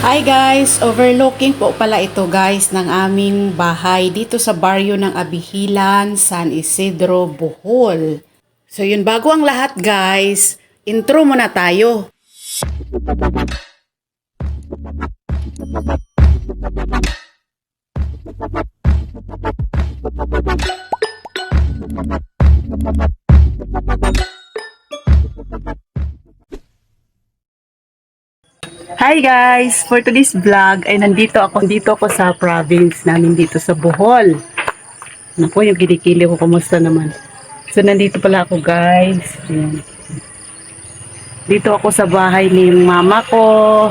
Hi guys, overlooking po pala ito guys ng aming bahay dito sa baryo ng Abihilan, San Isidro, Bohol. So yun, bago ang lahat guys, intro muna tayo. Hi guys! For today's vlog ay nandito ako sa province namin dito sa Bohol. Naku, yung kilikili ko, kumusta naman? So nandito pala ako guys. Ayan. Dito ako sa bahay ni mama ko.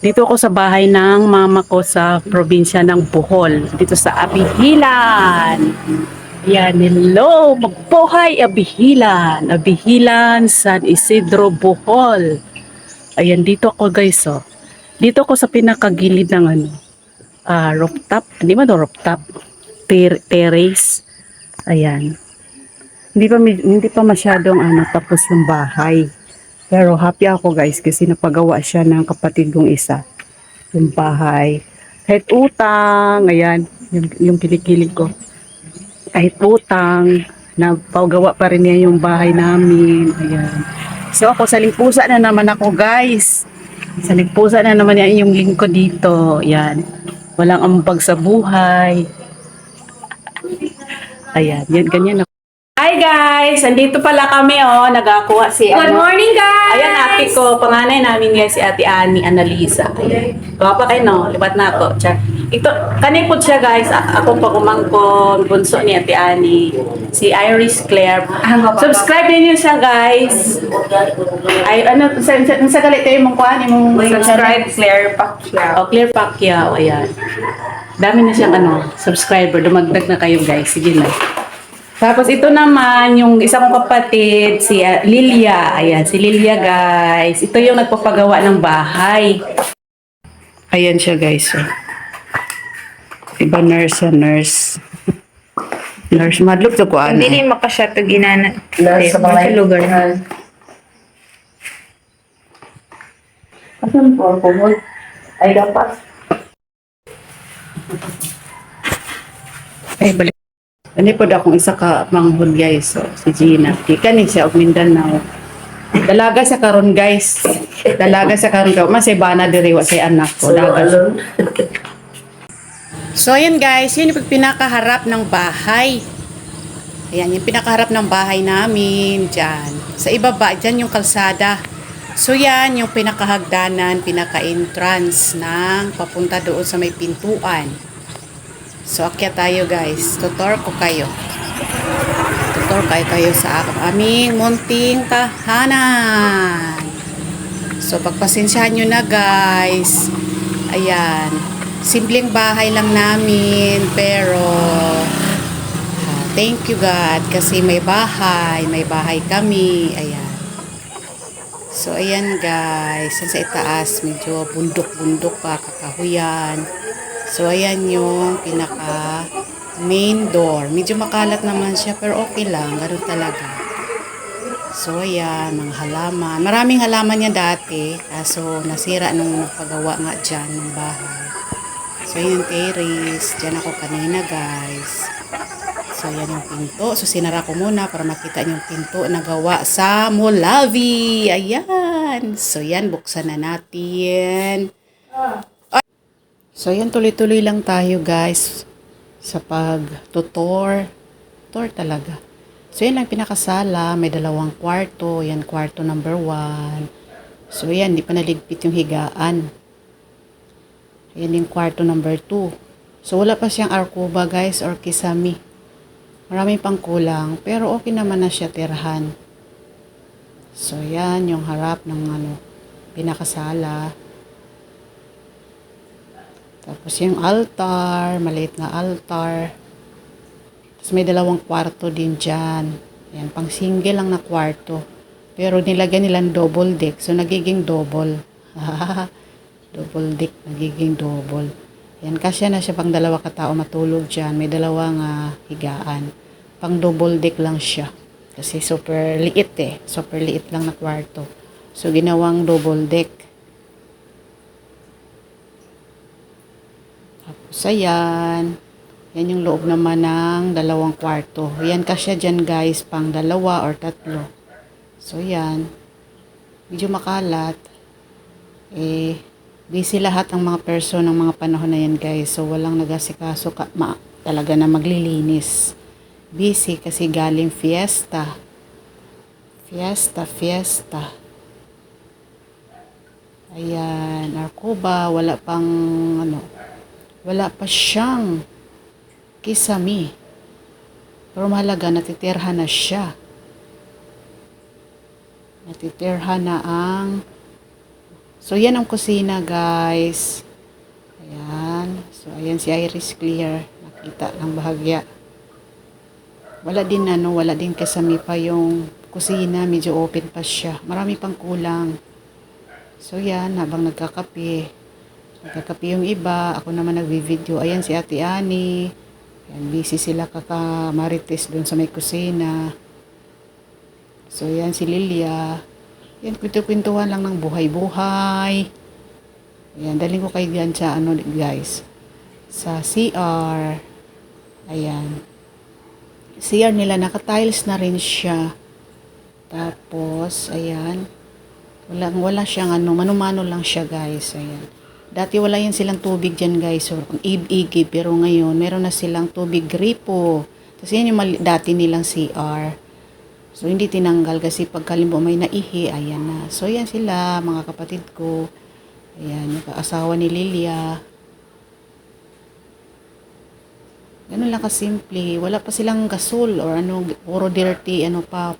Dito ako sa bahay ng mama ko sa probinsya ng Bohol. Dito sa Abihilan. Yan, hello! Magbuhay Abihilan! Abihilan, San Isidro, Bohol. Ayan, dito ako guys, oh. Dito ako sa pinakagilid ng rooftop. Hindi ba ito rooftop? Terrace. Ayan. Hindi pa masyadong tapos yung bahay. Pero happy ako guys kasi napagawa siya ng kapatid kong isa. Yung bahay. Kahit utang, ayan, yung kilikili ko. Kahit utang, napagawa pa rin niya yung bahay namin. Ayan. So ako sa Lipusa na naman ako guys. Sa Lipusa na naman yan yung lingkod dito. Yan. Walang ambag sa buhay. Ayan. Yan, ganyan ako. Hi guys! Andito pala kami nagakuha si Good morning, guys! Ayan ate ko. Panganay namin guys si ate Ani Annalisa. Ayan. Gawa pa kayo no? Libat na ako. Tiyan. Ito, kanipod siya guys. Ako pa kumangkon. Bunso ni ate Ani. Si Iris Claire. Subscribe niyo siya guys. Ay, sa galit kayo mong kuhan? Subscribe, Claire Pacquiao. Claire Pacquiao. Ayan. Dami na siyang subscriber. Dumagdag na kayo guys. Sige na. Tapos ito naman, yung isang kapatid, si Lilia. Ayan, si Lilia guys. Ito yung nagpapagawa ng bahay. Ayan siya guys. So. Iba nurse. Nurse, madlog to ko Hindi rin makasya to ginana. Sa mga lugar. Asan po ang ay dapat. Ay, balik. Ano po akong isa ka manghod guys. So, si Gina. Kika ni siya og Mindanao. Dalaga sa karon guys. Dalaga sa karon ka. Masibana diri wa say anak ko. Dalaga. So ayan guys, yun yung pinakaharap ng bahay. Ayan, yung pinakaharap ng bahay namin diyan. Sa ibaba diyan yung kalsada. So yan yung pinakahagdanan, pinaka-entrance ng papunta doon sa may pintuan. So, akyat tayo guys. Tutor ko kayo. Tutor kayo sa aming munting tahanan. So, pagpasensyahan nyo na guys. Ayan. Simpleng bahay lang namin. Pero, thank you God. Kasi may bahay. May bahay kami. Ayan. So, ayan guys. Sa itaas, medyo bundok-bundok pa. Kakahuyan. So, ayan yung pinaka main door. Medyo makalat naman siya, pero okay lang. Ganun talaga. So, ayan, mga halaman. Maraming halaman niya dati. Kaso, nasira nung nagpagawa nga dyan ng bahay. So, ayan yung terrace. Dyan ako kanina, guys. So, ayan yung pinto. So, sinara ko muna para makita niyo yung pinto na gawa sa Molavi. Ayan. So, yan, buksan na natin. So, yan, tuloy-tuloy lang tayo, guys, sa pag-tutor. Tour talaga. So, yan ang pinakasala. May 2 kwarto. Yan, kwarto number 1. So, yan, di pa naligpit yung higaan. Yan yung kwarto number 2. So, wala pa siyang arkuba, guys, or kisame. Maraming pang kulang. Pero, okay naman na siya tirahan. So, yan, yung harap ng pinakasala. Tapos yung altar, maliit na altar. Tapos may 2 kwarto din dyan. Ayan, pang single lang na kwarto. Pero nilagyan nilang double deck. So, nagiging double. Double deck, nagiging double. Ayan, kasya na siya pang 2 katao matulog dyan. May 2 higaan. Pang double deck lang siya. Kasi super liit Super liit lang na kwarto. So, ginawang double deck. So, yan. Yan yung loob naman ng 2 kwarto. Yan kasya dyan guys, pang 2 or 3. So, yan. Medyo makalat. Busy lahat ang mga person ng mga panahon na yan guys. So, walang nagasikaso talaga na maglilinis. Busy kasi galing fiesta. Fiesta. Ayan, Arcoba, wala pa siyang kisame. Pero mahalaga, natitirhan na siya. So, yan ang kusina, guys. Ayan. So, ayan si Iris Clear. Nakita ng bahagya. Wala din kasami pa yung kusina. Medyo open pa siya. Marami pang kulang. So, yan. Habang nagkakape yung iba. Ako naman nagvi-video. Ayan si Ate Ani. Ayan, busy sila kakamarites dun sa may kusina. So, yan si Lilia. Yan, kwento-kwentuhan lang ng buhay-buhay. Ayan, daling ko kayo dyan sa guys. Sa CR. Ayan. CR nila, naka-tiles na rin siya. Tapos, ayan. Wala siyang mano-mano lang siya guys. Ayan. Dati wala yan silang tubig dyan guys. So, igib, pero ngayon, meron na silang tubig gripo. Tapos yan yung dati nilang CR. So, hindi tinanggal kasi pagkalimbo may naihi, ayan na. So, yan sila, mga kapatid ko. Ayan, yung asawa ni Lilia. Ganun lang kasimple. Wala pa silang gasol or puro dirty,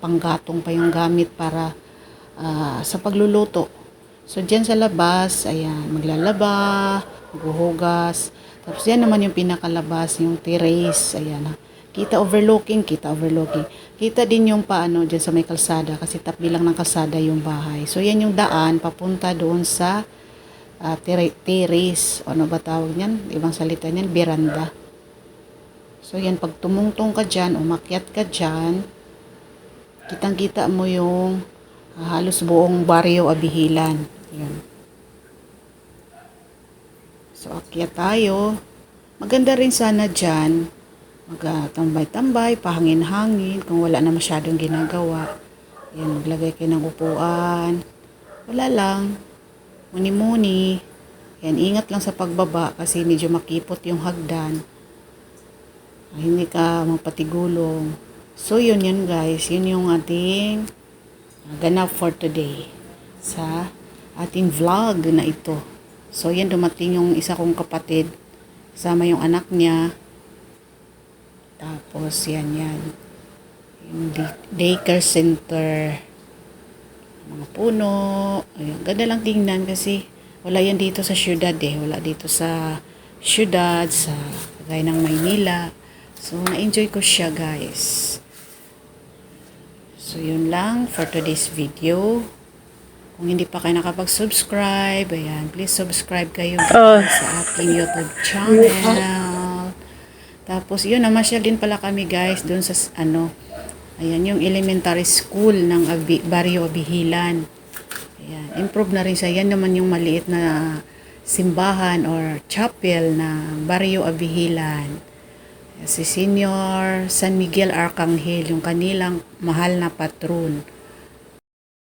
panggatong pa yung gamit para sa pagluluto. So, dyan sa labas, ayan, maglalaba, maghuhugas. Tapos, yan naman yung pinakalabas, yung terrace, ayan. Kita overlooking. Kita din yung dyan sa may kalsada kasi tabi lang ng kalsada yung bahay. So, yan yung daan papunta doon sa terrace. Ano ba tawag niyan? Ibang salita niyan, veranda. So, yan, pag tumungtong ka dyan, umakyat ka dyan, kitang-kita mo yung halos buong baryo Abihilan. Yan. So, akyat tayo. Maganda rin sana dyan. Magtambay-tambay, pahangin-hangin, kung wala na masyadong ginagawa. Yan, maglagay kayo ng upuan. Wala lang. Muni-muni. Yan, ingat lang sa pagbaba kasi medyo makipot yung hagdan. Hindi ka mapatigulong. So, yun guys. Yun yung ating ganap for today sa ating vlog na ito. So, yan, dumating yung isa kong kapatid. Kasama yung anak niya. Tapos, yan. Yung daycare center. Mga puno. Ayun, ganda lang tingnan kasi wala yan dito sa syudad Wala dito sa syudad, sa gaya ng Maynila. So, na-enjoy ko siya guys. So, yun lang for today's video. Kung hindi pa kayo nakapag-subscribe, ayan, please subscribe kayo sa aking YouTube channel. Tapos, yun, namasyal din pala kami guys doon sa, ayan, yung elementary school ng Barrio Abihilan. Ayan, improve na rin siya. Yan naman yung maliit na simbahan or chapel ng Barrio Abihilan. Si Senior San Miguel Arcangel, yung kanilang mahal na patron.